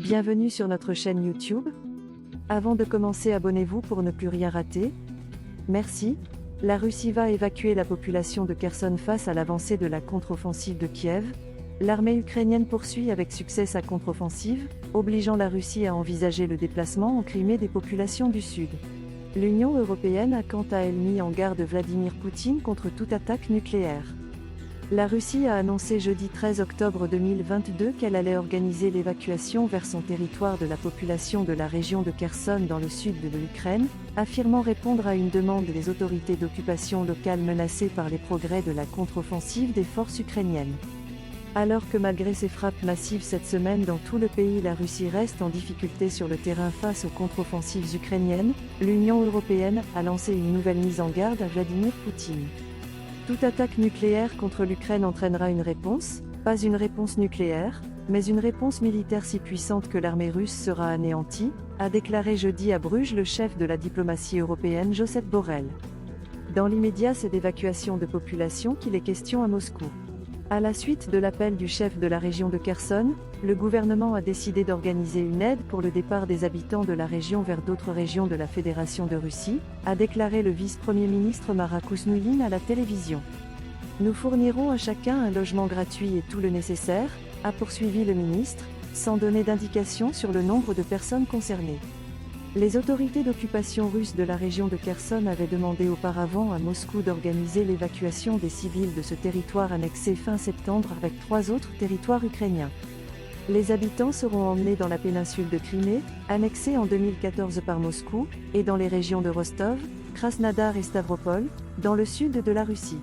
Bienvenue sur notre chaîne YouTube. Avant de commencer, abonnez-vous pour ne plus rien rater. Merci. La Russie va évacuer la population de Kherson face à l'avancée de la contre-offensive de Kiev. L'armée ukrainienne poursuit avec succès sa contre-offensive, obligeant la Russie à envisager le déplacement en Crimée des populations du Sud. L'Union européenne a quant à elle mis en garde Vladimir Poutine contre toute attaque nucléaire. La Russie a annoncé jeudi 13 octobre 2022 qu'elle allait organiser l'évacuation vers son territoire de la population de la région de Kherson dans le sud de l'Ukraine, affirmant répondre à une demande des autorités d'occupation locales menacées par les progrès de la contre-offensive des forces ukrainiennes. Alors que malgré ces frappes massives cette semaine dans tout le pays, la Russie reste en difficulté sur le terrain face aux contre-offensives ukrainiennes, l'Union européenne a lancé une nouvelle mise en garde à Vladimir Poutine. Toute attaque nucléaire contre l'Ukraine entraînera une réponse, pas une réponse nucléaire, mais une réponse militaire si puissante que l'armée russe sera anéantie, a déclaré jeudi à Bruges le chef de la diplomatie européenne Josep Borrell. Dans l'immédiat, c'est d'évacuation de population qu'il est question à Moscou. À la suite de l'appel du chef de la région de Kherson, le gouvernement a décidé d'organiser une aide pour le départ des habitants de la région vers d'autres régions de la Fédération de Russie, a déclaré le vice-premier ministre Marat Kousnoulin à la télévision. Nous fournirons à chacun un logement gratuit et tout le nécessaire, a poursuivi le ministre, sans donner d'indication sur le nombre de personnes concernées. Les autorités d'occupation russes de la région de Kherson avaient demandé auparavant à Moscou d'organiser l'évacuation des civils de ce territoire annexé fin septembre avec 3 autres territoires ukrainiens. Les habitants seront emmenés dans la péninsule de Crimée, annexée en 2014 par Moscou, et dans les régions de Rostov, Krasnodar et Stavropol, dans le sud de la Russie.